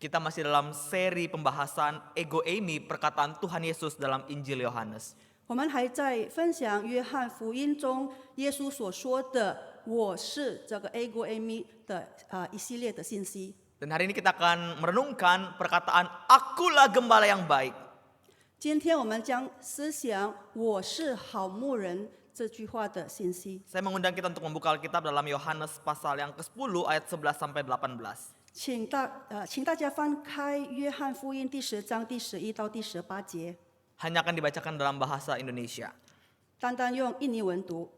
Kita masih dalam seri pembahasan ego eimi perkataan Tuhan Yesus dalam Injil Yohanes. 我们还在分享约翰福音中耶稣所说的“我是”这个 ego eimi 的一系列的信息。 Dan hari ini kita akan merenungkan perkataan akulah gembala yang baik. 今天我们将思想“我是好牧人”这句话的信息。 Saya mengundang kita untuk membuka Alkitab dalam Yohanes pasal yang ke-10 ayat 11 sampai 18. 请大家翻开约翰福音第10章第11到第18节， Hanya akan dibacakan dalam bahasa Indonesia. 单单用印尼文读。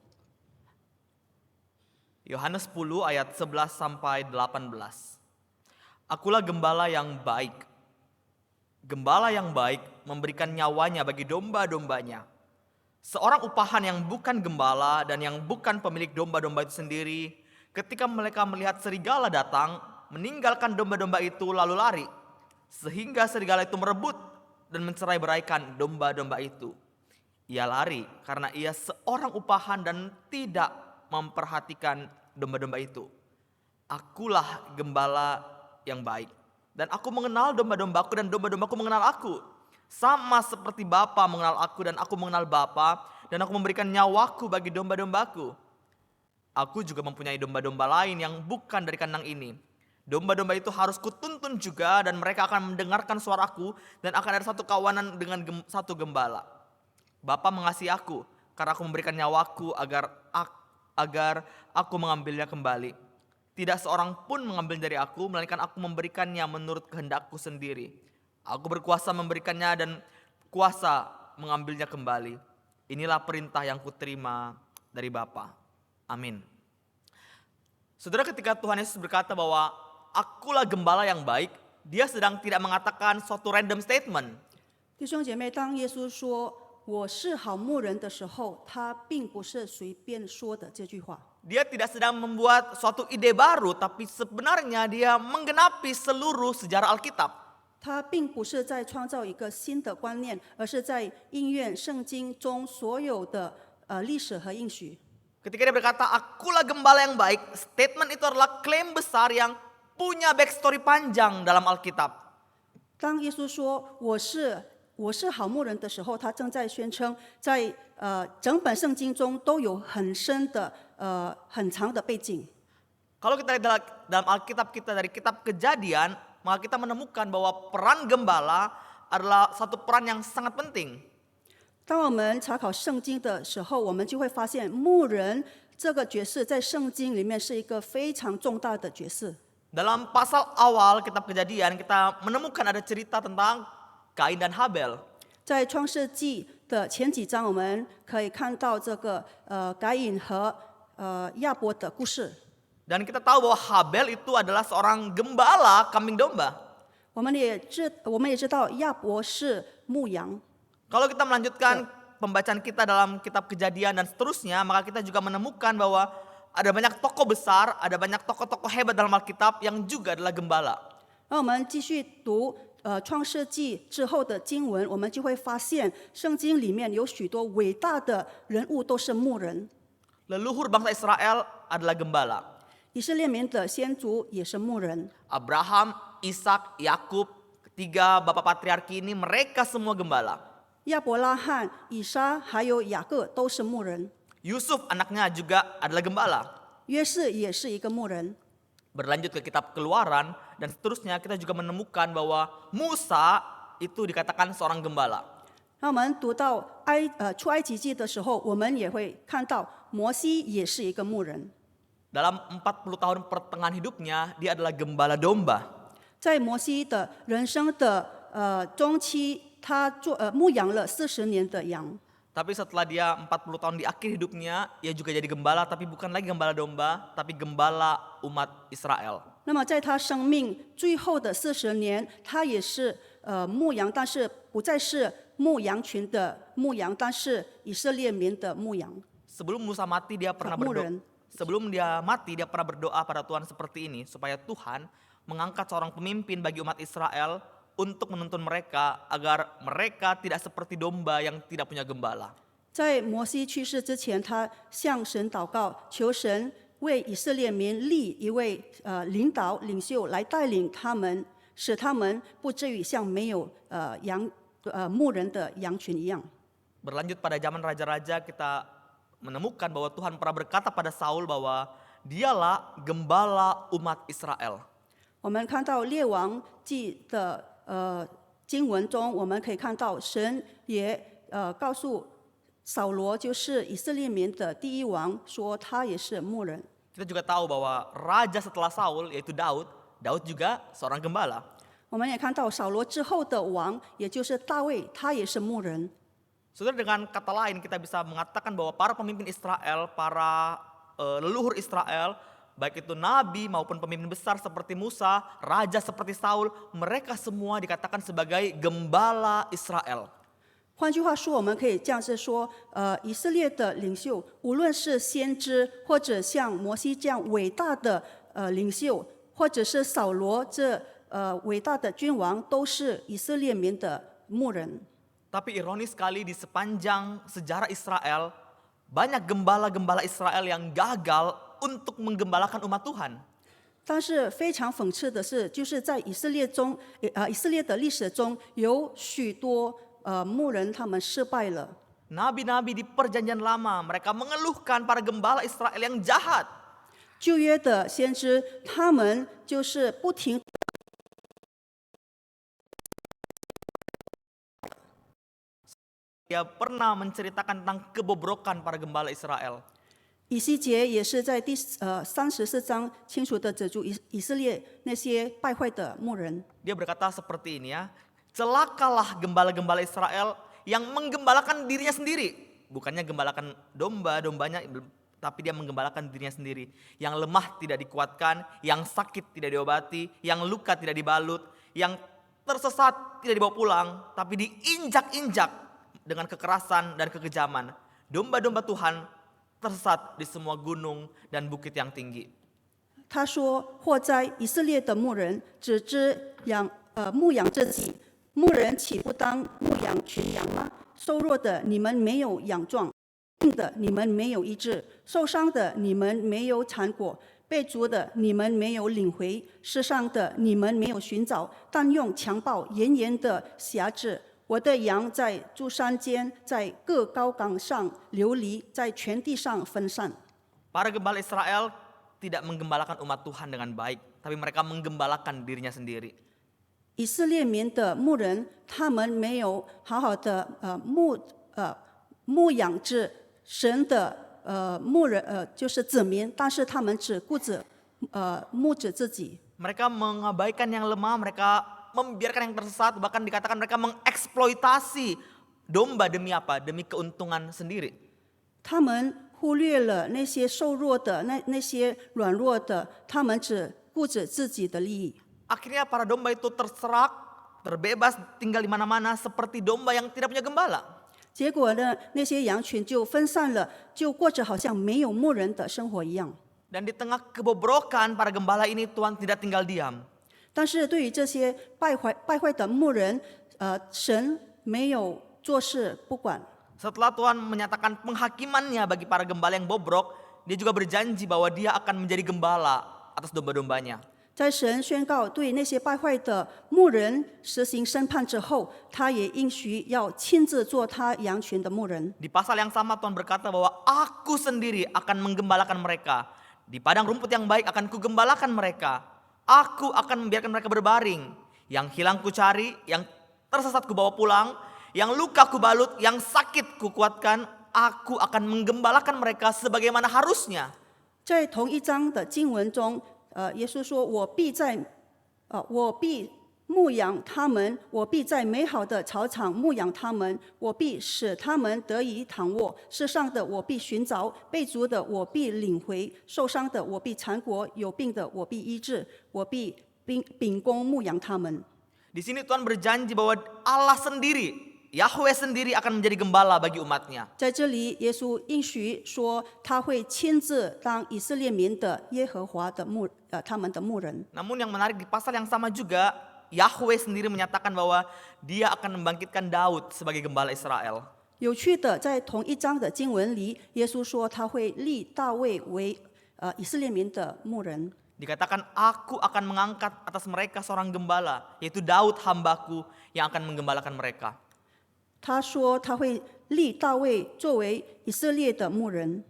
Yohanes 10 ayat 11 sampai 18. Akulah gembala yang baik. Gembala yang baik memberikan nyawanya bagi domba-dombanya. Seorang upahan yang bukan gembala dan yang bukan pemilik domba-domba itu sendiri, ketika mereka melihat serigala datang, meninggalkan domba-domba itu lalu lari, sehingga serigala itu merebut dan mencerai-beraikan domba-domba itu. Ia lari karena ia seorang upahan dan tidak memperhatikan domba-domba itu. Akulah gembala yang baik, dan aku mengenal domba-dombaku dan domba-dombaku mengenal aku. Sama seperti Bapa mengenal aku dan aku mengenal Bapa, dan aku memberikan nyawaku bagi domba-dombaku. Aku juga mempunyai domba-domba lain yang bukan dari kandang ini. Domba-domba itu harus kutuntun juga, dan mereka akan mendengarkan suaraku, dan akan ada satu kawanan dengan satu gembala. Bapa mengasihi aku karena aku memberikan nyawaku agar aku mengambilnya kembali. Tidak seorang pun mengambil dari aku, melainkan aku memberikannya menurut kehendakku sendiri. Aku berkuasa memberikannya dan kuasa mengambilnya kembali. Inilah perintah yang kuterima dari Bapa. Amin. Saudara, ketika Tuhan Yesus berkata bahwa akulah gembala yang baik, dia sedang tidak mengatakan suatu random statement. 弟兄姐妹，当耶稣说“我是好牧人”的时候，他并不是随便说的这句话。 Dia tidak sedang membuat suatu ide baru, tapi sebenarnya dia menggenapi seluruh sejarah Alkitab. 他并不是在创造一个新的观念，而是在应验圣经中所有的历史和应许。 Ketika dia berkata, akulah gembala yang baik, statement itu adalah klaim besar yang punya backstory panjang dalam Alkitab. 当耶稣说“我是好牧人”的时候，他正在宣称，在整本圣经中都有很深的很长的背景。 Kalau kita lihat dalam Alkitab kita dari kitab Kejadian, maka kita menemukan bahwa peran gembala adalah satu peran yang sangat penting. 当我们查考圣经的时候，我们就会发现牧人这个角色在圣经里面是一个非常重大的角色。 Dalam pasal awal kitab Kejadian kita menemukan ada cerita tentang Kain dan Habel. 在创世纪的前几章，我们可以看到这个该隐和亚伯的故事。 Dan kita tahu bahwa Habel itu adalah seorang gembala kambing domba. 我们也知道亚伯是牧羊。 Kalau kita melanjutkan pembacaan kita dalam kitab Kejadian dan seterusnya, maka kita juga menemukan bahwa ada banyak tokoh besar, ada banyak tokoh-tokoh hebat dalam Alkitab yang juga adalah gembala. 那我们继续读创世纪之后的经文，我们就会发现圣经里面有许多伟大的人物都是牧人。 Leluhur bangsa Israel adalah gembala. 以色列民的先祖也是牧人。 Abraham, Ishak, Yakub, ketiga bapak patriarki ini mereka semua gembala. 亚伯拉罕、以撒还有雅各都是牧人， Yusuf anaknya juga adalah gembala. 约瑟也是一个牧人。 Berlanjut ke kitab Keluaran dan seterusnya, kita juga menemukan bahwa Musa itu dikatakan seorang gembala. 那我们读到出埃及记的时候，我们也会看到摩西也是一个牧人。 Dalam 40 tahun pertengahan hidupnya, dia adalah gembala domba. 在摩西的人生的中期，他牧养了40年的羊。 Tapi setelah dia 40 tahun di akhir hidupnya, ia juga jadi gembala, tapi bukan lagi gembala domba, tapi gembala umat Israel. 那么在他生命最后的40年，他也是牧羊，但是不再是牧羊群的牧羊，但是以色列民的牧羊。 Sebelum Musa mati, dia pernah berdoa. Sebelum dia mati, dia pernah berdoa pada Tuhan seperti ini, supaya Tuhan mengangkat seorang pemimpin bagi umat Israel untuk menuntun mereka agar mereka tidak seperti domba yang tidak punya gembala. 在摩西去世之前，他向神祷告，求神为以色列民立一位领袖来带领他们使他们不至于像没有牧人的羊群一样。 Berlanjut pada zaman raja-raja kita menemukan bahwa Tuhan pernah berkata pada Saul bahwa dialah gembala umat Israel. 我们看到列王记的经文中，我们可以看到神也告诉扫罗，就是以色列民的第一王，说他也是牧人。 Kita juga tahu bahwa raja setelah Saul yaitu Daud juga seorang gembala. 我们也看到扫罗之后的王，也就是大卫，他也是牧人。 Saudara, dengan kata lain kita bisa mengatakan bahwa para pemimpin Israel, para leluhur Israel, baik itu nabi maupun pemimpin besar seperti Musa, raja seperti Saul, mereka semua dikatakan sebagai gembala Israel. 换句话说，我们可以这样子说，以色列的领袖，无论是先知，或者像摩西这样伟大的领袖，或者是扫罗这伟大的君王，都是以色列民的牧人。 Tapi ironis sekali di sepanjang sejarah Israel, banyak gembala-gembala Israel yang gagal untuk menggembalakan umat Tuhan. 但是非常讽刺的是，就是在以色列的历史中，有许多牧人他们失败了。 Nabi-nabi di perjanjian lama, mereka mengeluhkan para gembala Israel yang jahat. 旧约的先知，他们就是不停。 Dia pernah menceritakan tentang kebobrokan para gembala Israel. 以西结也是在第34章清楚地指出以色列那些败坏的牧人。 Dia berkata seperti ini ya, celakalah gembala-gembala Israel yang menggembalakan dirinya sendiri. Bukannya gembalakan domba-dombanya, tapi dia menggembalakan dirinya sendiri. Yang lemah tidak dikuatkan, yang sakit tidak diobati, yang luka tidak dibalut, yang tersesat tidak dibawa pulang, tapi diinjak-injak dengan kekerasan dan kekejaman. Domba-domba Tuhan tersesat di semua gunung dan bukit yang tinggi. 他说：“祸哉，以色列的牧人只知牧养自己，牧人岂不当牧养群羊吗？瘦弱的你们没有养壮，病的你们没有医治，受伤的你们没有缠裹，被逐的你们没有领回，世上的你们没有寻找，但用强暴严严的辖制。我的羊在诸山间，在各高岗上流离，在全地上分散。” Para gembala Israel tidak menggembalakan umat Tuhan dengan baik, tapi mereka menggembalakan dirinya sendiri. 以色列民的牧人，他们没有好好的牧养着神的牧人就是子民，但是他们只顾着牧着自己。 Mereka mengabaikan yang lemah, mereka membiarkan yang tersesat, bahkan dikatakan mereka mengeksploitasi domba demi apa? Demi keuntungan sendiri. 他们忽略了那些瘦弱的、那些软弱的，他们只顾着自己的利益。 Akhirnya para domba itu terserak, terbebas tinggal di mana-mana seperti domba yang tidak punya gembala. 结果呢，那些羊群就分散了，就过着好像没有牧人的生活一样。 Dan di tengah kebobrokan para gembala ini Tuhan tidak tinggal diam. 但是对于这些败坏的牧人，神没有坐视不管。 Setelah Tuhan menyatakan penghakimannya bagi para gembala yang bobrok, dia juga berjanji bahwa dia akan menjadi gembala atas domba-dombanya. 在神宣告对那些败坏的牧人实行审判之后，他也应许要亲自做他羊群的牧人。 Di pasal yang sama Tuhan berkata bahwa aku sendiri akan menggembalakan mereka. Di padang rumput yang baik akan kugembalakan mereka. Aku akan membiarkan mereka berbaring. Yang hilang ku cari, yang tersesat ku bawa pulang, yang luka ku balut, yang sakit ku kuatkan. Aku akan menggembalakan mereka sebagaimana harusnya. 在同一章的经文中，耶稣说：“我必牧养他们，我必在美好的草场牧养他们，我必使他们得以躺卧。世上的我必寻找，被逐的我必领回，受伤的我必缠裹，有病的我必医治，我必秉公牧养他们。” Di sini Tuhan berjanji bahwa Allah sendiri, Yahweh sendiri akan menjadi gembala bagi umatnya. 在这里，耶稣应许说，他会亲自当以色列民的耶和华的他们的牧人。 Namun yang menarik di pasal yang sama juga, Yahweh sendiri menyatakan bahwa dia akan membangkitkan Daud sebagai gembala Israel. 有趣的，在同一章的经文里，耶稣说他会立大卫为以色列民的牧人。Dikatakan, aku akan mengangkat atas mereka seorang gembala, yaitu Daud hambaku yang akan menggembalakan mereka. 他说他会立大卫作为以色列的牧人。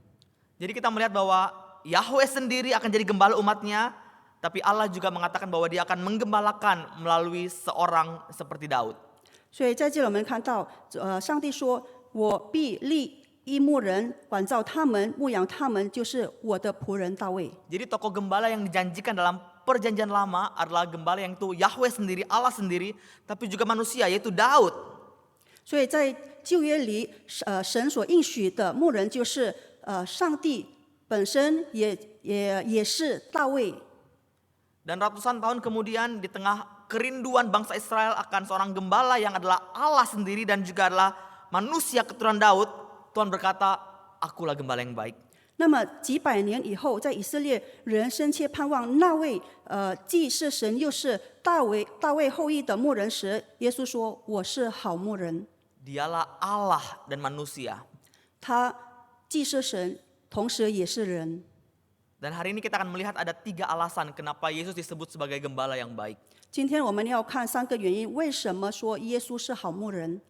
Jadi kita melihat bahwa Yahweh sendiri akan jadi gembala umatnya, tapi Allah juga mengatakan bahwa dia akan menggembalakan melalui seorang seperti Daud. 所以在这里我们看到，上帝说：“我必立一牧人管教他们，牧养他们，就是我的仆人大卫。” Jadi tokoh gembala yang dijanjikan dalam perjanjian lama adalah gembala yang itu Yahweh sendiri, Allah sendiri, tapi juga manusia, yaitu Daud. 所以在旧约里，神所应许的牧人就是上帝本身也是大卫。 Dan ratusan tahun kemudian di tengah kerinduan bangsa Israel akan seorang gembala yang adalah Allah sendiri dan juga adalah manusia keturunan Daud, Tuhan berkata, akulah gembala yang baik. 那么几百年以后，在以色列人深切盼望那位既是神又是大卫后裔的牧人时，耶稣说：“我是好牧人。” Dialah Allah dan manusia. 他既是神，同时也是人。 Dan hari ini kita akan melihat ada 3 alasan kenapa Yesus disebut sebagai gembala yang baik. 今天我们要看3个原因，为什么说耶稣是好牧人？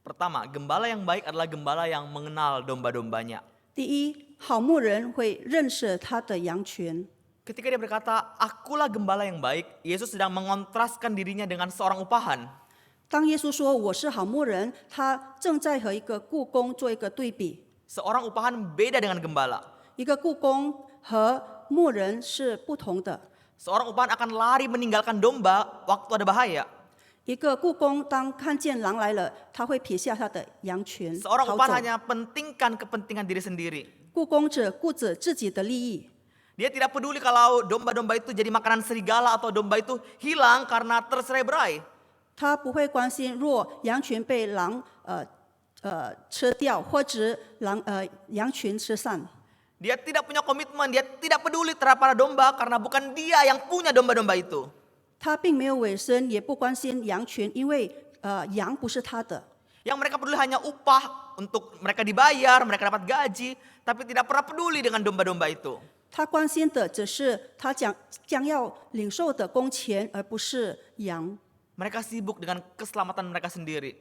Pertama, gembala yang baik adalah gembala yang mengenal domba-dombanya. 第一，好牧人会认识他的羊群。 Ketika dia berkata, akulah gembala yang baik, Yesus sedang mengontraskan dirinya dengan seorang upahan. 当耶稣说我是好牧人，他正在和一个雇工做一个对比。 Seorang upahan beda dengan gembala. 一个雇工和牧人是不同的。 Seorang upahan akan lari meninggalkan domba waktu ada bahaya. 一个雇工当看见狼来了，他会撇下他的羊群 Seorang 逃 upahan 走。 hanya pentingkan kepentingan diri sendiri. 雇工只顾着自己的利益， Dia tidak peduli kalau domba-domba itu jadi makanan serigala atau domba itu hilang karena terserai-berai. 他不会关心若羊群被狼吃掉，或者羊群吃散。 Dia tidak punya komitmen, dia tidak peduli terhadap para domba karena bukan dia yang punya domba-domba itu. 他并没有委身，也不关心羊群，因为羊不是他的。 Yang mereka peduli hanya upah untuk mereka dibayar, mereka dapat gaji, tapi tidak pernah peduli dengan domba-domba itu. 他关心的只是他将要领受的工钱，而不是羊。 Mereka sibuk dengan keselamatan mereka sendiri.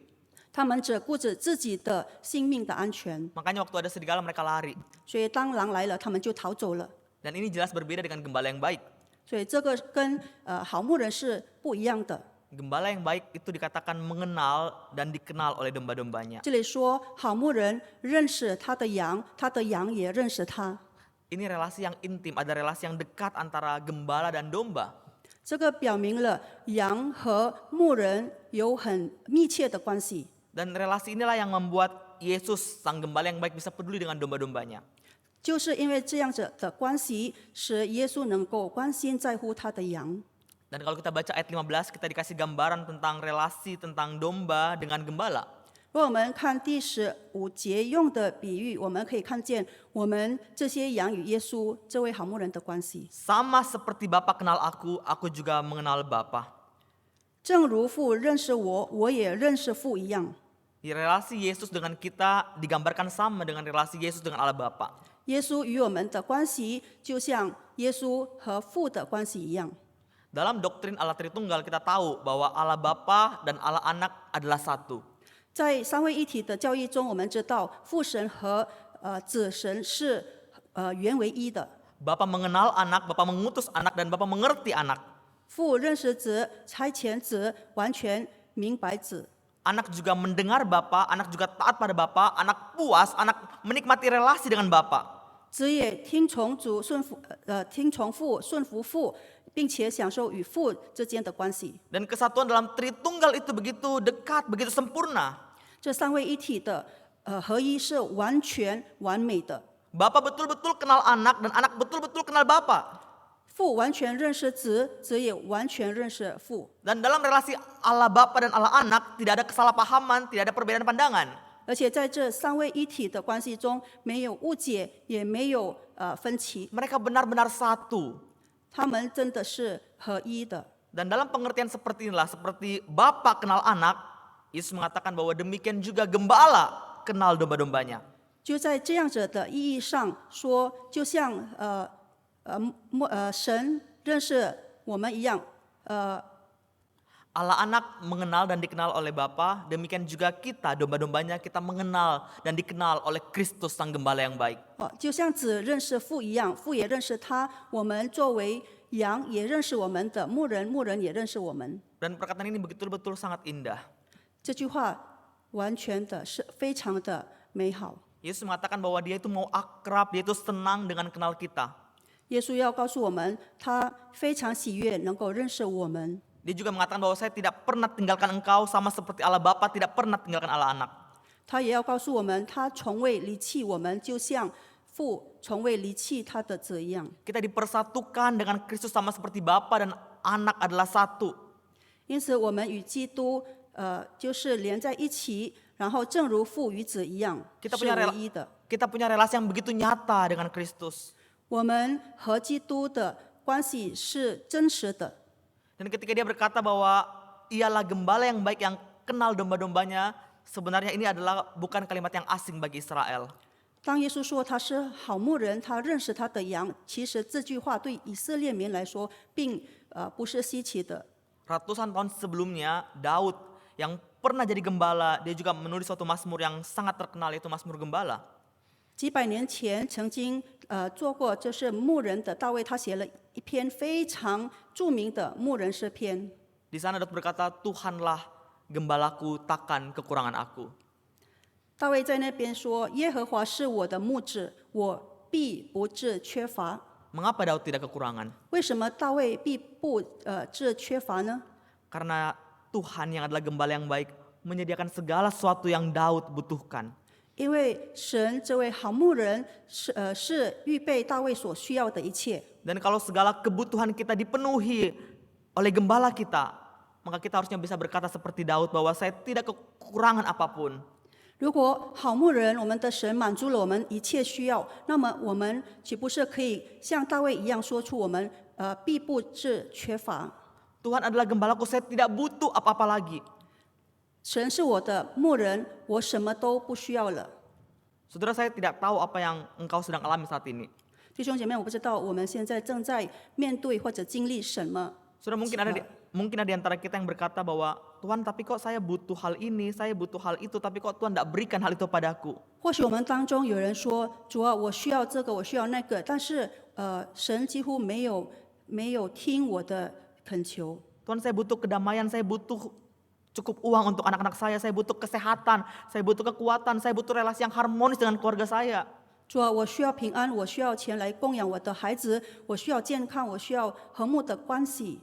他们只顾着自己的性命的安全， Makanya waktu ada serigala mereka lari. 所以当狼来了，他们就逃走了。 Dan ini jelas berbeda dengan gembala yang baik. 所以这个跟好牧人是不一样的。 Gembala yang baik itu dikatakan mengenal dan dikenal oleh domba-dombanya. 这里说好牧人认识他的羊，他的羊也认识他。 Ini relasi yang intim, ada relasi yang dekat antara gembala dan domba. 这个表明了羊和牧人有很密切的关系。 Dan relasi inilah yang membuat Yesus, sang gembala yang baik, bisa peduli dengan domba-dombanya. 就是因为这样子的关系，使耶稣能够关心在乎他的羊。 Dan kalau kita baca ayat 15, kita dikasih gambaran tentang relasi tentang domba dengan gembala. 如果我们看第15节用的比喻，我们可以看见我们这些羊与耶稣这位好牧人的关系。 Sama seperti Bapa kenal aku juga mengenal Bapa. 正如父认识我，我也认识父一样。 Di relasi Yesus dengan kita digambarkan sama dengan relasi Yesus dengan Allah Bapa. 耶稣与我们的关系，就像耶稣和父的关系一样。 Dalam doktrin Allah Tritunggal kita tahu bahwa Allah Bapa dan Allah Anak adalah satu. 在三位一体的教义中，我们知道父神和子神是原为一的。 Bapa mengenal anak, Bapa mengutus anak, dan Bapa mengerti anak. 父认识子，差遣子，完全明白子。 Anak juga mendengar Bapa, anak juga taat pada Bapa, anak puas, anak menikmati relasi dengan Bapa. 子也听从主，听从父，顺服父，并且享受与父之间的关系。 Dan kesatuan dalam Tritunggal itu begitu dekat, begitu sempurna. 这三位一体的合一是完全完美的。 Bapa betul-betul kenal anak dan anak betul-betul kenal Bapa. 父完全认识子，子也完全认识父。 Dan dalam relasi Allah Bapa dan Allah Anak tidak ada kesalahpahaman, tidak ada perbedaan pandangan. 而且在这三位一体的关系中，没有误解，也没有分歧， Mereka benar-benar satu. 他们真的是合一的。 Dan dalam pengertian seperti inilah, seperti Bapa kenal anak, Yesus mengatakan bahwa demikian juga gembala kenal domba-dombanya. 就在这样子的意义上说，就像神认识我们一样， Allah anak mengenal dan dikenal oleh Bapa, demikian juga kita domba-dombanya kita mengenal dan dikenal oleh Kristus sang gembala yang baik. 就像子认识父一样，父也认识他。我们作为羊，也认识我们的牧人，牧人也认识我们。 Dan perkataan ini betul-betul sangat indah. 这句话完全的是非常的美好。 Yesus mengatakan bahwa dia itu mau akrab, dia itu senang dengan kenal kita. 耶稣要告诉我们，他非常喜悦能够认识我们。 Dia juga mengatakan bahwa saya tidak pernah tinggalkan engkau sama seperti Allah Bapa tidak pernah tinggalkan Allah anak. 他也要告诉我们，他从未离弃我们，就像父从未离弃他的子一样。 Kita dipersatukan dengan Kristus sama seperti Bapa dan anak adalah satu. 因此，我们与基督就是连在一起，然后正如父与子一样， Kita 是 punya 唯 rela- 一的。 Kita punya relasi yang begitu nyata dengan Kristus. 我们和基督的关系是真实的。 Dan ketika dia berkata bahwa ialah gembala yang baik yang kenal domba-dombanya, sebenarnya ini adalah bukan kalimat yang asing bagi Israel. 当耶稣说他是好牧人，他认识他的羊，其实这句话对以色列民来说，并不是稀奇的。 Ratusan tahun sebelumnya, Daud yang pernah jadi gembala, dia juga menulis suatu mazmur yang sangat terkenal, yaitu Mazmur Gembala. 几百年前曾经做过就是牧人的大卫，他写了一篇非常著名的牧人诗篇。 Di sana Daud berkata, Tuhanlah gembalaku, takkan kekurangan aku. 大卫在那边说：“耶和华是我的牧者，我必不致缺乏。” Mengapa Daud tidak kekurangan? 为什么大卫必不致缺乏呢？ Karena Tuhan yang adalah gembala yang baik menyediakan segala sesuatu yang Daud butuhkan. 因为神这位好牧人是预备大卫所需要的一切。 Dan kalau segala kebutuhan kita dipenuhi oleh gembala kita, maka kita harusnya bisa berkata seperti Daud bahwa saya tidak kekurangan apapun. 如果好牧人，我们的神满足了我们一切需要，那么我们岂不是可以像大卫一样说出我们必不致缺乏？ Tuhan adalah gembalaku, saya tidak butuh apa-apa lagi. 神是我的牧人，我什么都不需要了。 Saudara, saya tidak tahu apa yang engkau sedang alami saat ini. 弟兄姐妹，我不知道我们现在正在面对或者经历什么。 Saudara, mungkin ada di antara kita yang berkata bahwa Tuhan, tapi kok saya butuh hal ini, saya butuh hal itu, tapi kok Tuhan tidak berikan hal itu padaku. 或许我们当中有人说：“主啊，我需要这个，我需要那个。”但是神几乎没有听我的恳求。 Tuhan, saya butuh kedamaian, saya butuh cukup uang untuk anak-anak saya butuh kesehatan, saya butuh kekuatan, saya butuh relasi yang harmonis dengan keluarga saya. 主啊，我需要平安，我需要钱来供养我的孩子，我需要健康，我需要和睦的关系。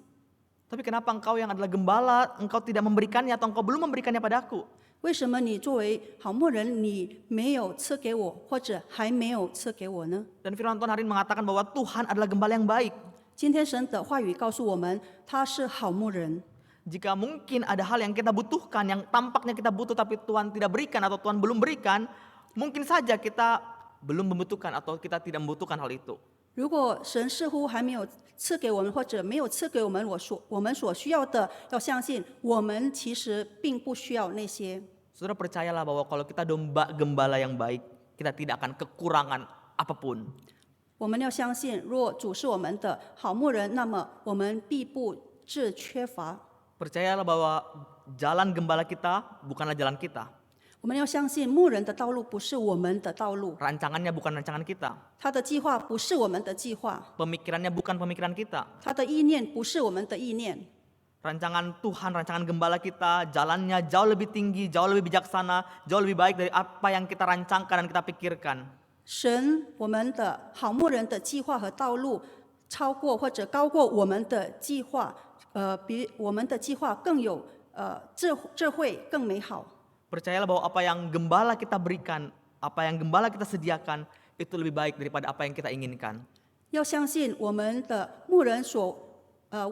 Tapi kenapa engkau yang adalah gembala, engkau tidak memberikannya atau engkau belum memberikannya padaku? 为什么你作为好牧人，你没有赐给我，或者还没有赐给我呢？ Dan firman Tuhan hari ini mengatakan bahwa Tuhan adalah gembala yang baik. 今天神的话语告诉我们，他是好牧人。 Jika mungkin ada hal yang kita butuhkan, yang tampaknya kita butuh tapi Tuhan tidak berikan atau Tuhan belum berikan, mungkin saja kita belum membutuhkan atau kita tidak membutuhkan hal itu. 如果神似乎还没有赐给我们，或者没有赐给我们我们所需要的，要相信我们其实并不需要那些。 Saudara, percayalah bahwa kalau kita domba gembala yang baik, kita tidak akan kekurangan apapun. 我们要相信，若主是我们的好牧人，那么我们必不致缺乏。 Percayalah bahwa jalan gembala kita bukanlah jalan kita. 我们要相信，牧人的道路不是我们的道路， Rancangannya bukan rancangan kita. 他的计划不是我们的计划， Pemikirannya bukan pemikiran kita. 他的意念不是我们的意念。 Rancangan Tuhan, rancangan gembala kita, jalannya jauh lebih tinggi, jauh lebih bijaksana, jauh lebih baik dari apa yang kita rancangkan dan kita pikirkan. 神，我们的好牧人的计划和道路，超过或者高过我们的计划，比我们的计划更有智慧、更美好。 Percayalah bahwa apa yang gembala kita berikan, apa yang gembala kita sediakan, itu lebih baik daripada apa yang kita inginkan. 要相信我们的牧人所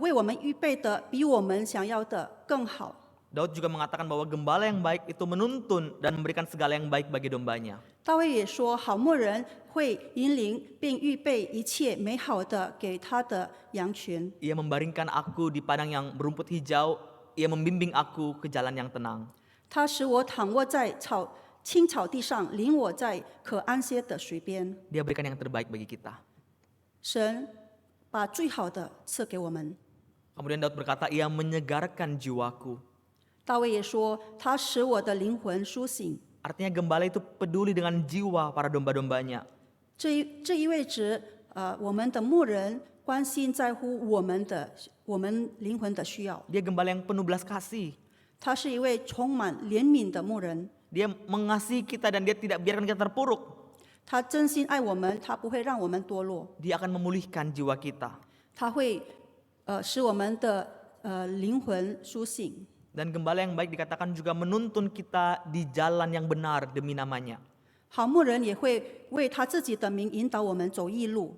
为我们预备的，比我们想要的更好。 Daud juga mengatakan bahwa gembala yang baik itu menuntun dan memberikan segala yang baik bagi dombanya. 大卫也说，好牧人会引领并预备一切美好的给他的羊群。 Ia membaringkan aku di padang yang berumput hijau, ia membimbing aku ke jalan yang tenang. 他使我躺卧在青草地上，领我在可安歇的水边。 Dia berikan yang terbaik bagi kita. 神把最好的赐给我们。 Kemudian Daud berkata, ia menyegarkan jiwaku. 大卫也说，他使我的灵魂苏醒。 Artinya gembala itu peduli dengan jiwa para domba-dombanya. 这意味着，我们的牧人关心在乎我们灵魂的需要。 Dia gembala yang penuh belas kasih. 他是一位充满怜悯的牧人， Dia mengasihi kita dan dia tidak biarkan kita terpuruk. 他真心爱我们，他不会让我们堕落， Dia akan memulihkan jiwa kita. 他会使我们的灵魂苏醒。 Dan gembala yang baik dikatakan juga menuntun kita di jalan yang benar demi namanya. 好牧人也会为他自己的名引导我们走义路。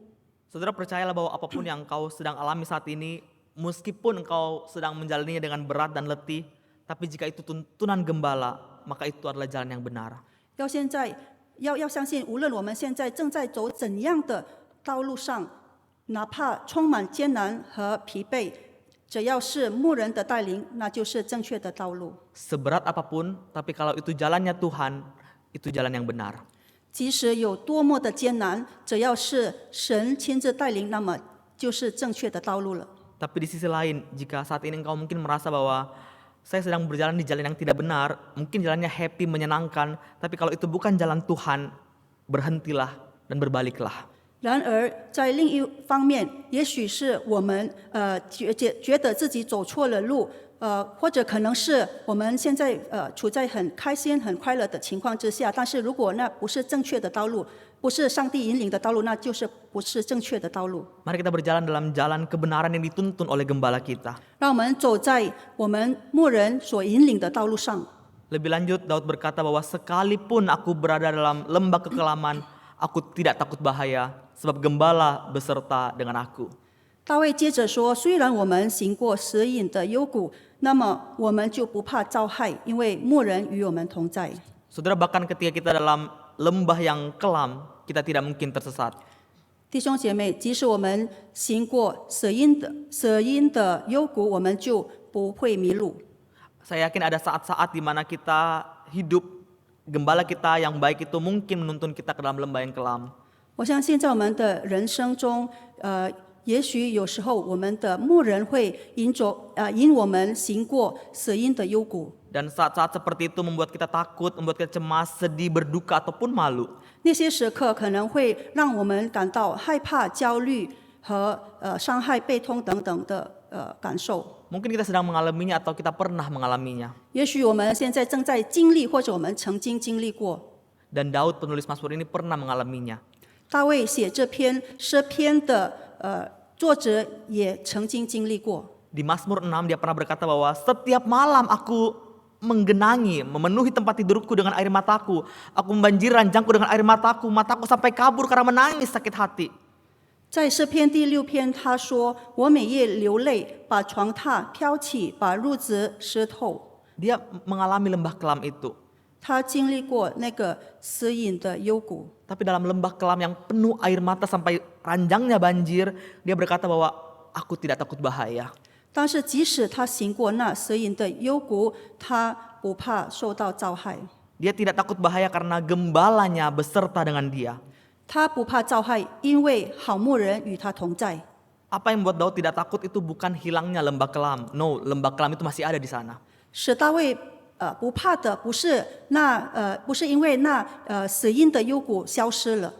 Saudara percayalah bahwa apapun yang engkau sedang alami saat ini, meskipun engkau sedang menjalaninya dengan berat dan letih, tapi jika itu tuntunan gembala, maka itu adalah jalan yang benar. 要相信，无论我们现在正在走怎样的道路上，哪怕充满艰难和疲惫，只要是牧人的带领，那就是正确的道路。 Seberat apapun, tapi kalau itu jalannya Tuhan, itu jalan yang benar. 即使有多么的艰难，只要是神亲自带领，那么就是正确的道路了。 Tapi di sisi lain, jika saat ini engkau mungkin merasa bahwa saya sedang berjalan di jalan yang tidak benar, mungkin jalannya happy, menyenangkan, tapi kalau itu bukan jalan Tuhan, berhentilah dan berbaliklah. 然而，在另一方面，也许是我们觉得自己走错了路，或者可能是我们现在处在很开心、很快乐的情况之下。但是如果那不是正确的道路，不是上帝引领的道路，那就是不是正确的道路。 Mari kita berjalan dalam jalan kebenaran yang dituntun oleh gembala kita. 让我们走在我们牧人所引领的道路上。 Lebih lanjut, Daud berkata bahwa sekalipun aku berada dalam lembah kekelaman, aku tidak takut bahaya, sebab gembala beserta dengan aku. 大卫接着说：“虽然我们行过死荫的幽谷，那么我们就不怕遭害，因为牧人与我们同在。” Saudara, bahkan ketika kita dalam lembah yang kelam, kita tidak mungkin tersesat. 弟兄姐妹，即使我们行过死荫的幽谷，我们就不会迷路。 Saya yakin ada saat-saat di mana kita hidup, gembala kita yang baik itu mungkin menuntun kita ke dalam lembah yang kelam. 我相信在我们的人生中，也许有时候我们的牧人会引我们行过死荫的幽谷。 Dan saat-saat seperti itu membuat kita takut, membuat kita cemas, sedih, berduka ataupun malu. 那些时刻可能会让我们感到害怕、焦虑和伤害、悲痛等等的感受。 Mungkin kita sedang mengalaminya atau kita pernah mengalaminya. 也许我们现在正在经历，或者我们曾经经历过。 Dan Daud penulis Mazmur ini pernah mengalaminya. 大卫写这篇诗篇的作者也曾经经历过。 Di Mazmur 6 dia pernah berkata bahwa setiap malam aku menggenangi, memenuhi tempat tidurku dengan air mataku. Aku membanjiri ranjangku dengan air mataku sampai kabur karena menangis sakit hati. 在诗篇第6篇，他说：“我每夜流泪，把床榻飘起，把褥子湿透。” Dia mengalami lembah kelam itu. 他经历过那个死荫的幽谷， Tapi dalam lembah kelam yang penuh air mata sampai ranjangnya banjir, dia berkata bahwa aku tidak takut bahaya. 但是即使他行过那死荫的幽谷，他不怕受到遭害。 Dia tidak takut bahaya karena gembalanya beserta dengan dia. 他不怕遭害，因为好牧人与他同在。 Apa yang membuat Daud tidak takut itu bukan hilangnya lembah kelam. No, lembah kelam itu masih ada di sana. 使大卫不怕的不是因为那死荫的幽谷消失了，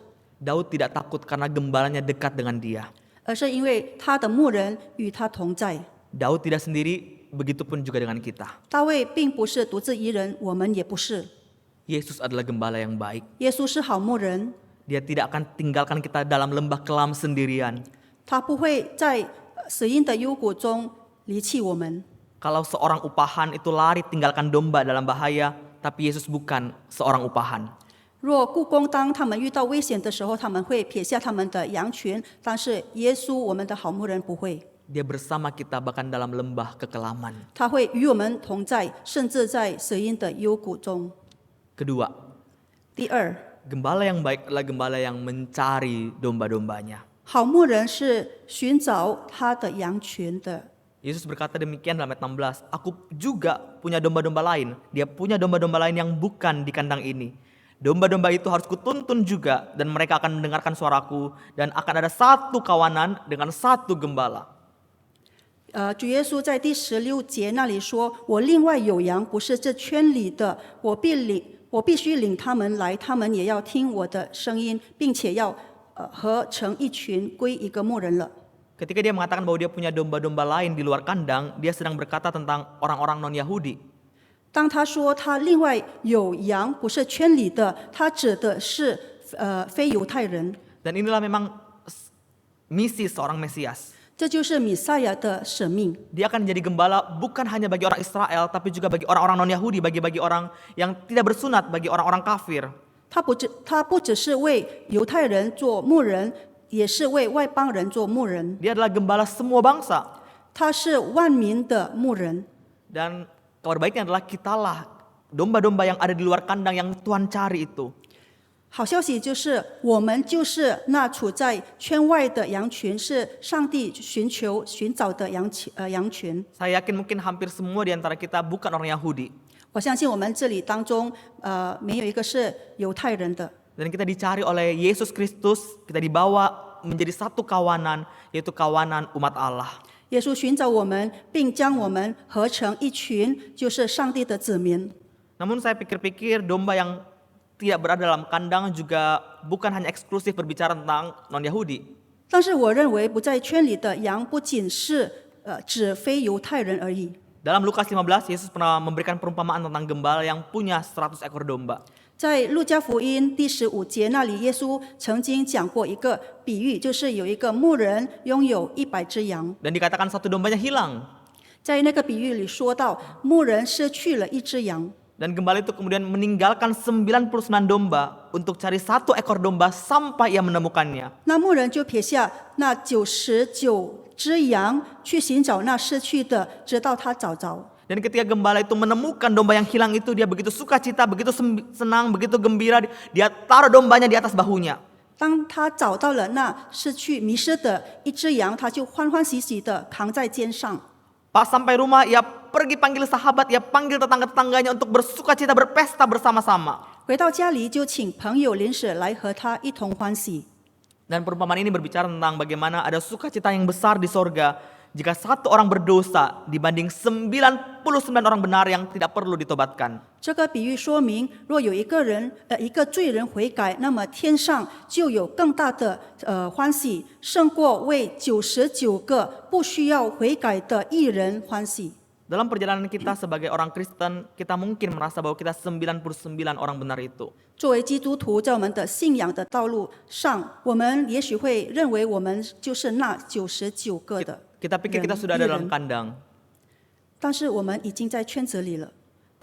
Daud tidak takut karena gembalanya dekat dengan dia. 而是因为他的牧人与他同在。 Daud tidak sendiri, begitupun juga dengan kita. 大卫并不是独自一人，我们也不是。 Yesus adalah gembala yang baik. 耶稣是好牧人， Dia tidak akan tinggalkan kita dalam lembah kelam sendirian. 他不会在死荫的幽谷中离弃我们。 Kalau seorang upahan itu lari tinggalkan domba dalam bahaya, tapi Yesus bukan seorang upahan. 若雇工当他们遇到危险的时候，他们会撇下他们的羊群，但是耶稣，我们的好牧人不会， Dia bersama kita bahkan dalam lembah kekelaman. 他会与我们同在，甚至在死荫的幽谷中。 Kedua, 第二， gembala yang baik adalah gembala yang mencari domba-dombanya. 好牧人是寻找他的羊群的。 Yesus berkata demikian dalam ayat 16, aku juga punya domba-domba lain. Dia punya domba-domba lain yang bukan di kandang ini. Domba-domba itu harus kutuntun juga, dan mereka akan mendengarkan suaraku, dan akan ada satu kawanan dengan satu gembala. 主耶稣在第16节那里说：“我另外有羊，不是这圈里的，我必须领他们来，他们也要听我的声音，并且要合成一群，归一个牧人了。” Ketika dia mengatakan bahwa dia punya domba-domba lain di luar kandang, dia sedang berkata tentang orang-orang non-Yahudi. 当他说他另外有羊，不是圈里的，他指的是非犹太人。 Dan inilah memang misi seorang Mesias. 这就是弥赛亚的使命。 Dia akan menjadi gembala bukan hanya bagi orang Israel, tapi juga bagi orang-orang non-Yahudi, bagi orang yang tidak bersunat, bagi orang-orang kafir. 他不只是为犹太人做牧人，也是为外邦人做牧人。 Dia adalah gembala semua bangsa. 他是万民的牧人。 Dan kabar baiknya adalah kitalah domba-domba yang ada di luar kandang yang Tuhan cari itu. 好消息就是，我们就是那处在圈外的羊群，是上帝寻找的羊群。 Saya yakin mungkin hampir semua di antara kita bukan orang Yahudi. 我相信我们这里当中，没有一个是犹太人的。 Dan kita dicari oleh Yesus Kristus, kita dibawa menjadi satu kawanan, yaitu kawanan umat Allah. 耶稣寻找我们，并将我们合成一群，就是上帝的子民。 Namun saya pikir-pikir domba yang tidak berada dalam kandang juga bukan hanya eksklusif berbicara tentang non-Yahudi. 但是我认为不在圈里的羊，不仅是指非犹太人而已。 Dalam Lukas 15, Yesus pernah memberikan perumpamaan tentang gembala yang punya 100 ekor domba. 在路加福音第15节那里，耶稣曾经讲过一个比喻，就是有一个牧人拥有100只羊。 Dan dikatakan satu dombanya hilang. 在那个比喻里说到，牧人失去了一只羊， Dan gembala itu kemudian meninggalkan 99 domba untuk cari satu ekor domba sampai ia menemukannya. 那牧人就撇下那99只羊，去寻找那失去的，直到他找着。 Dan ketika gembala itu menemukan domba yang hilang itu, dia begitu sukacita, begitu senang, begitu gembira, dia taruh dombanya di atas bahunya. 当他找到了那迷失的一只羊，他就欢欢喜喜的扛在肩上。 Pas sampai rumah, ia pergi panggil sahabat, ia panggil tetangga-tetangganya untuk bersukacita, berpesta bersama-sama. 回到家里，就请朋友邻舍来和他一同欢喜。 Dan perumpamaan ini berbicara tentang bagaimana ada sukacita yang besar di sorga jika satu orang berdosa dibanding 99 orang benar yang tidak perlu ditobatkan. 这个比喻说明，若有一个罪人悔改，那么天上就有更大的欢喜，胜过为99个不需要悔改的义人欢喜。 Dalam perjalanan kita sebagai orang Kristen, kita mungkin merasa bahwa kita 99 orang benar itu. 作为基督徒，在我们的信仰的道路上，我们也许会认为我们就是那99个的 Kita pikir kita sudah ada dalam kandang. 但是我们已经在圈子里了。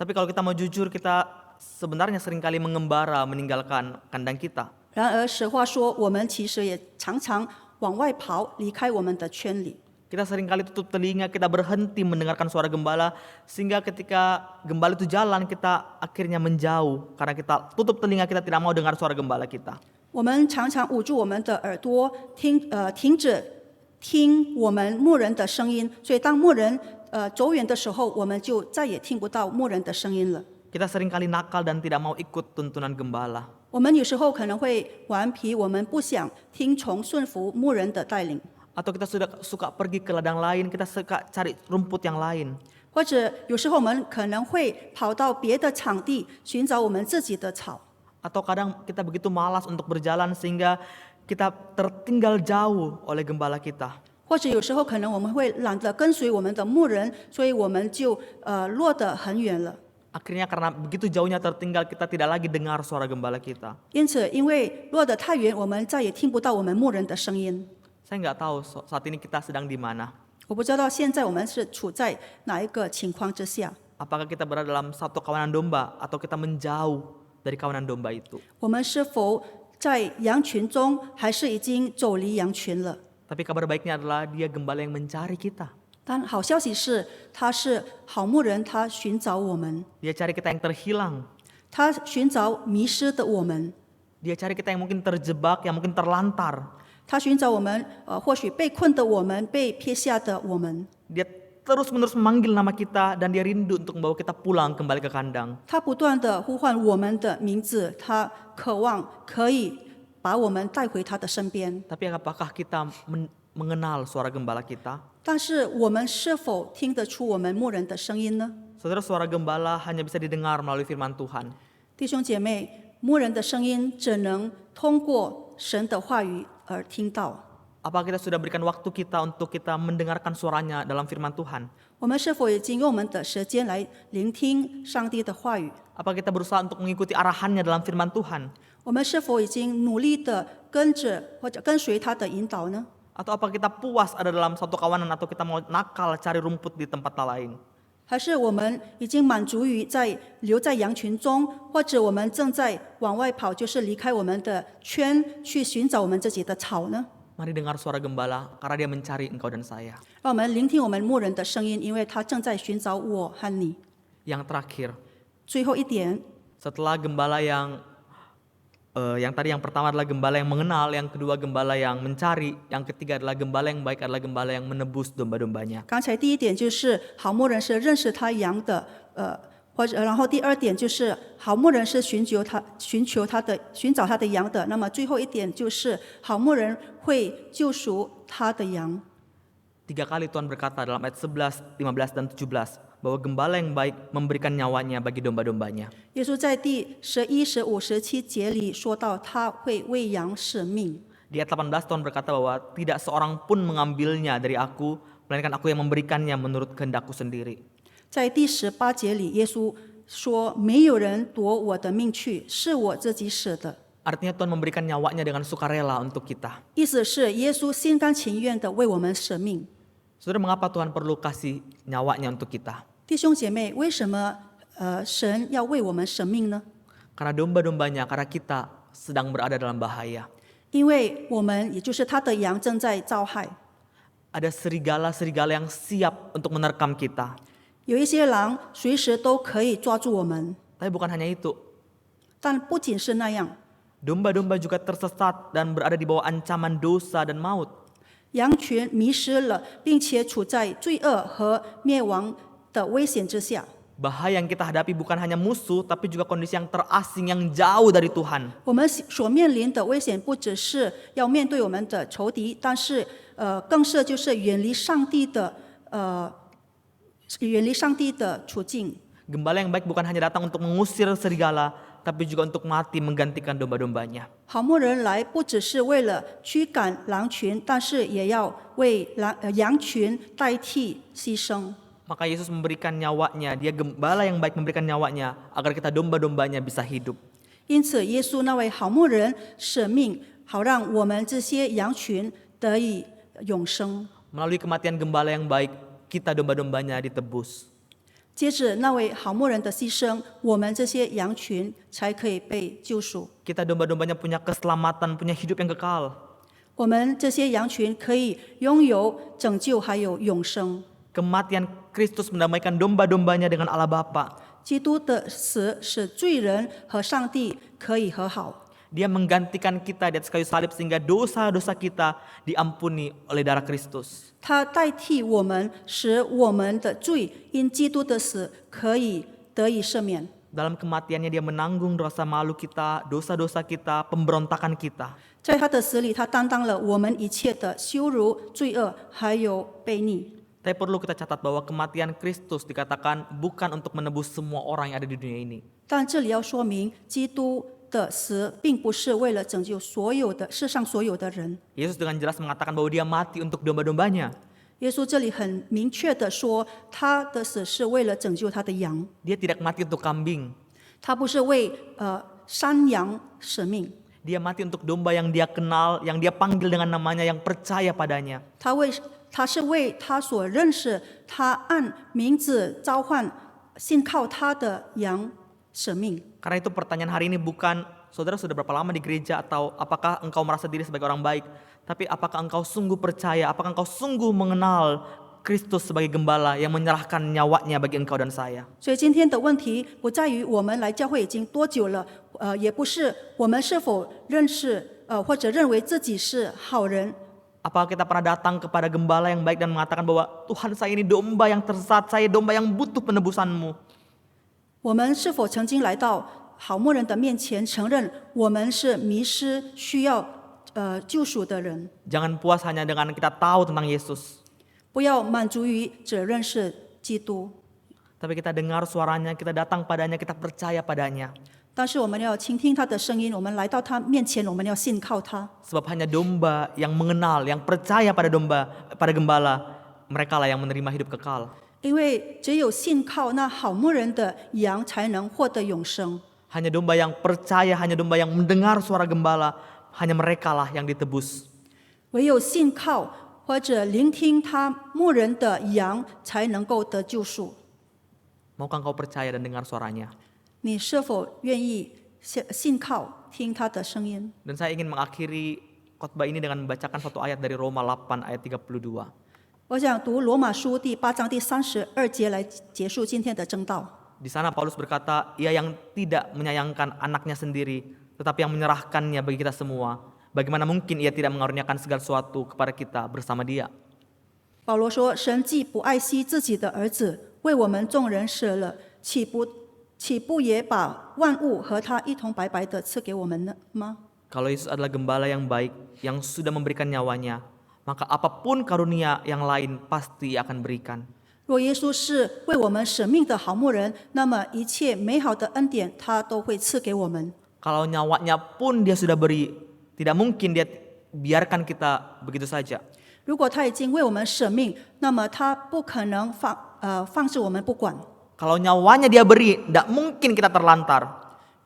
Tapi kalau kita mau jujur, kita sebenarnya seringkali mengembara meninggalkan kandang kita. 然而，实话说，我们其实也常常往外跑，离开我们的圈里。 Kita seringkali tutup telinga, kita berhenti mendengarkan suara gembala, sehingga ketika gembala itu jalan, kita akhirnya menjauh. Karena kita tutup telinga, kita tidak mau dengar suara gembala kita. 我们常常捂住我们的耳朵，停止听我们牧人的声音，所以当牧人走远的时候，我们就再也听不到牧人的声音了。 Kita seringkali nakal dan tidak mau ikut tuntunan gembala. 我们有时候可能会顽皮，我们不想听从顺服牧人的带领。 Atau kita suka pergi ke ladang lain, kita suka cari rumput yang lain. 或者有时候我们可能会跑到别的场地寻找我们自己的草， Atau kadang kita begitu malas untuk berjalan sehingga kita tertinggal jauh oleh gembala kita. 或者有时候可能我们会懒得跟随我们的牧人，所以我们就落得很远了。 Akhirnya karena begitu jauhnya tertinggal, kita tidak lagi dengar suara gembala kita. 因此，因为落得太远，我们再也听不到我们牧人的声音。 Saya nggak tahu saat ini kita sedang di mana. 我不知道现在我们是处在哪一个情况之下。 Apakah kita berada dalam satu kawanan domba atau kita menjauh dari kawanan domba itu? 我们是否在羊群中，还是已经走离羊群了？ Tapi kabar baiknya adalah dia gembala yang mencari kita. 但好消息是，他是好牧人，他寻找我们， Dia cari kita yang terhilang. 他寻找迷失的我们， Dia cari kita yang mungkin terjebak, yang mungkin terlantar. 他寻找我们，或许被困的我们，被撇下的我们。 Dia terus-menerus memanggil nama kita dan dia rindu untuk membawa kita pulang kembali ke kandang. 他不断的呼唤我们的名字，他渴望可以把我们带回他的身边。 Tapi apakah kita mengenal suara gembala kita? 但是我们是否听得出我们牧人的声音呢？ Saudara, suara gembala hanya bisa didengar melalui firman Tuhan. 弟兄姐妹，牧人的声音只能通过神的话语而听到。 Apa kita sudah berikan waktu kita untuk kita mendengarkan suaranya dalam firman Tuhan? 我们是否已经用我们的时间来聆听上帝的话语？ Apa kita berusaha untuk mengikuti arahannya dalam firman Tuhan? 我们是否已经努力的跟着或者跟随他的引导呢？ Atau apa kita puas ada dalam satu kawanan atau kita mau nakal cari rumput di tempat lain? 还是我们已经满足于留在羊群中，或者我们正在往外跑，就是离开我们的圈，去寻找我们自己的草呢？ Mari dengar suara gembala karena dia mencari engkau dan saya. 让我们聆听我们牧人的声音，因为他正在寻找我和你。 Yang terakhir, 最后一点， setelah gembala yang tadi yang pertama adalah gembala yang mengenal, yang kedua gembala yang mencari, yang ketiga adalah gembala yang baik adalah gembala yang menebus domba-dombanya. 刚才第一点就是好牧人是认识他羊的，然后第二点就是好牧人是寻找他的羊的。那么最后一点就是好牧人会救赎他的羊。 3 kali Tuhan berkata dalam ayat 11, 15, dan 17 bahwa gembala yang baik memberikan nyawanya bagi domba-dombanya. 耶稣在第11、15、17节里说到，他会为羊舍命。 Di ayat 18 Tuhan berkata bahwa tidak seorang pun mengambilnya dari aku, melainkan aku yang memberikannya menurut kehendakku sendiri. 在第18节里，耶稣说：“没有人夺我的命去，是我自己舍的。” Artinya Tuhan memberikan nyawanya dengan sukarela untuk kita. 意思是耶稣心甘情愿的为我们舍命。 Saudara, mengapa Tuhan perlu kasih nyawanya untuk kita? 弟兄姐妹，为什么神要为我们舍命呢？ Karena domba-dombanya, karena kita sedang berada dalam bahaya. 因为我们也就是他的羊正在遭害， Ada serigala-serigala yang siap untuk menerkam kita. 有一些狼随时都可以抓住我们。 Tapi bukan hanya itu. 但不仅是那样， Domba-domba juga tersesat dan berada di bawah ancaman dosa dan maut. 羊群迷失了，并且处在罪恶和灭亡的危险之下。 Bahaya yang kita hadapi bukan hanya musuh, tapi juga kondisi yang terasing, yang jauh dari Tuhan. 我们所面临的危险不只是要面对我们的仇敌，但是更是就是远离上帝的处境。 Gembala yang baik bukan hanya datang untuk mengusir serigala, tapi juga untuk mati menggantikan domba-dombanya. 好牧人来不只是为了驱赶狼群，但是也要为羊群代替牺牲。 Maka Yesus memberikan nyawanya, dia gembala yang baik memberikan nyawanya agar kita domba-dombanya bisa hidup. 因此，耶稣那位好牧人舍命，好让我们这些羊群得以永生。 Melalui kematian gembala yang baik, kita domba-dombanya ditebus. 接着，那位好牧人的牺牲，我们这些羊群才可以被救赎。 Kita domba-dombanya punya keselamatan, punya hidup yang kekal. 我们这些羊群可以拥有拯救，还有永生。 Kematian Kristus mendamaikan domba-dombanya dengan Allah Bapa. 基督的死使罪人和上帝可以和好。 Dia menggantikan kita di atas kayu salib sehingga dosa-dosa kita diampuni oleh darah Kristus. 他代替我们，使我们的罪因基督的死可以得以赦免。 Dalam kematiannya dia menanggung rasa malu kita, dosa-dosa kita, pemberontakan kita. 在他的死里，他担当了我们一切的羞辱、罪恶，还有悖逆。 Tapi perlu kita catat bahwa kematian Kristus dikatakan bukan untuk menebus semua orang yang ada di dunia ini. 但这里要说明，基督的死并不是为了拯救世上所有的人。 Yesus dengan jelas mengatakan bahwa dia mati untuk domba-dombanya. 耶稣这里很明确的说，他的死是为了拯救他的羊， Dia tidak mati untuk kambing. 他不是为山羊舍命， Dia mati untuk domba yang dia kenal, yang dia panggil dengan namanya, yang percaya padanya. 他是为他所认识、他按名字召唤、信靠他的羊舍命。 Karena itu pertanyaan hari ini bukan, saudara sudah berapa lama di gereja atau apakah engkau merasa diri sebagai orang baik. Tapi apakah engkau sungguh percaya, apakah engkau sungguh mengenal Kristus sebagai gembala yang menyerahkan nyawanya bagi engkau dan saya. 所以今天的问题不在于我们来教会已经多久了，也不是我们是否认识或者认为自己是好人， Apakah kita pernah datang kepada gembala yang baik dan mengatakan bahwa Tuhan, saya ini domba yang tersesat, saya domba yang butuh penebusan-Mu. 我们是否曾经来到好牧人的面前，承认我们是迷失、需要救赎的人？ Jangan puas hanya dengan kita tahu tentang Yesus, 不要满足于只认识基督， tapi kita dengar suaranya, kita datang padanya, kita percaya padanya. 但是我们要倾听他的声音，我们来到他面前，我们要信靠他。 Sebab hanya domba yang mengenal, yang percaya pada gembala, mereka lah yang menerima hidup kekal. 因为只有信靠那好牧人的羊，才能获得永生。 Hanya domba yang percaya, hanya domba yang mendengar suara gembala, hanya mereka lah yang ditebus. 唯有信靠或者聆听他牧人的羊，才能够得救赎。 Maukah engkau percaya dan dengar suaranya? 你是否愿意信靠听他的声音？ Dan saya ingin mengakhiri khotbah ini dengan membacakan satu ayat dari Roma 8 ayat 32. 我想读罗马书第8章第32节来结束今天的正道。 Di sana Paulus berkata, ia yang tidak menyayangkan anaknya sendiri, tetapi yang menyerahkannya bagi kita semua. Bagaimana mungkin ia tidak mengaruniakan segala sesuatu kepada kita bersama dia? 保罗说：“神既不爱惜自己的儿子，为我们众人舍了，岂不也把万物和他一同白白的赐给我们呢吗？” Kalau Yesus adalah gembala yang baik, yang sudah memberikan nyawanya, maka apapun karunia yang lain pasti ia akan berikan. 若耶稣是为我们舍命的好牧人，那么一切美好的恩典他都会赐给我们。 Kalau nyawanya pun dia sudah beri, tidak mungkin dia biarkan kita begitu saja. 如果他已经为我们舍命，那么他不可能放置我们不管。 Kalau nyawanya dia beri, tidak mungkin kita terlantar.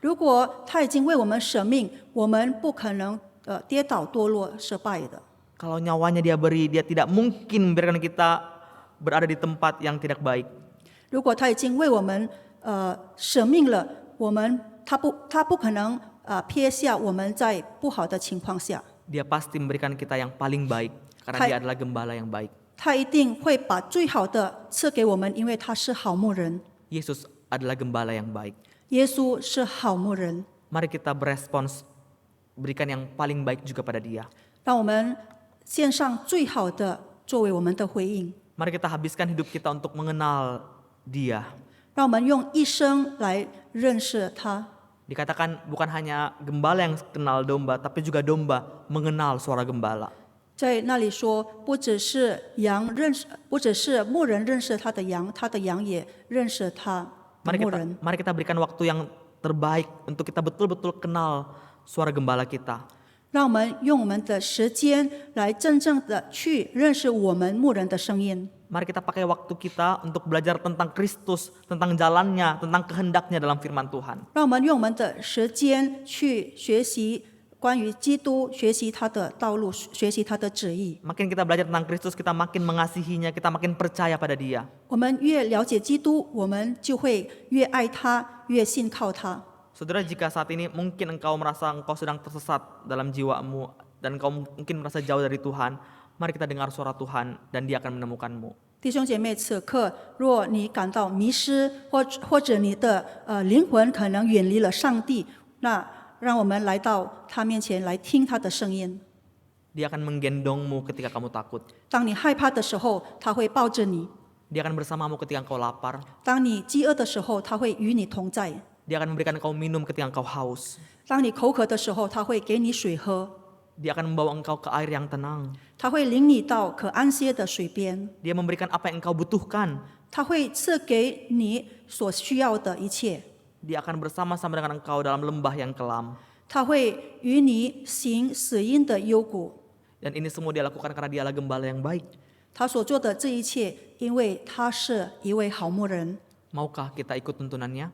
如果他已经为我们舍命，我们不可能跌倒堕落失败的。 Kalau nyawanya dia beri, dia tidak mungkin membiarkan kita berada di tempat yang tidak baik. 如果他已经为我们舍命了，他不可能撇下我们在不好的情况下， Dia pasti memberikan kita yang paling baik, karena dia adalah gembala yang baik. 他一定会把最好的赐给我们，因为他是好牧人。 Yesus adalah gembala yang baik. 耶稣是好牧人， Mari kita berespons, berikan yang paling baik juga pada dia. 让我们献上最好的作为我们的回应， Mari kita habiskan hidup kita untuk mengenal dia. 让我们用一生来认识他。 Dikatakan bukan hanya gembala yang kenal domba, tapi juga domba mengenal suara gembala. 在那里说，不只是牧人认识他的羊，他的羊也认识他的牧人。 Mari kita berikan waktu yang terbaik untuk kita betul-betul kenal suara gembala kita. 让我们用我们的时间来真正的去认识我们牧人的声音。 Mari kita pakai waktu kita untuk belajar tentang Kristus, tentang jalannya, tentang kehendaknya dalam firman Tuhan. 让我们用我们的时间去学习关于基督，学习他的道路，学习他的旨意。 Makin kita belajar tentang Kristus, kita makin mengasihinya, kita makin percaya pada dia. 我们越了解基督，我们就会越爱他，越信靠他。 Saudara, jika saat ini mungkin engkau merasa engkau sedang tersesat dalam jiwamu dan engkau mungkin merasa jauh dari Tuhan, mari kita dengar suara Tuhan dan dia akan menemukanmu. 弟兄姐妹，此刻若你感到迷失，或者你的灵魂可能远离了上帝，那让我们来到他面前来听他的声音。 Dia akan menggendongmu ketika kamu takut. 当你害怕的时候，他会抱着你； Dia akan bersamamu ketika engkau lapar. 当你饥饿的时候，他会与你同在； Dia akan memberikan engkau minum ketika engkau haus. 当你口渴的时候，他会给你水喝； Dia akan membawa engkau ke air yang tenang. 他会领你到可安歇的水边； Dia memberikan apa yang engkau butuhkan. 他会赐给你所需要的一切； Dia akan bersama-sama dengan engkau dalam lembah yang kelam. 他会与你行死荫的幽谷。 Dan ini semua dia lakukan karena dia adalah gembala yang baik. 他所做的这一切，因为他是一位好牧人。 Maukah kita ikut tuntunannya?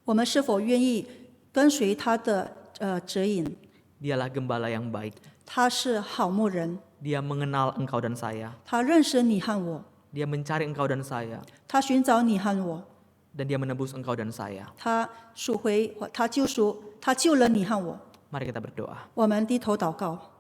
我们是否愿意跟随他的指引？ Dialah gembala yang baik. 他是好牧人， Dia mengenal engkau dan saya. 他认识你和我， Dia mencari engkau dan saya. 他寻找你和我， Dan dia menebus engkau dan saya. 他赎回，他救赎，他救了你和我。 Mari kita berdoa. 我们低头祷告。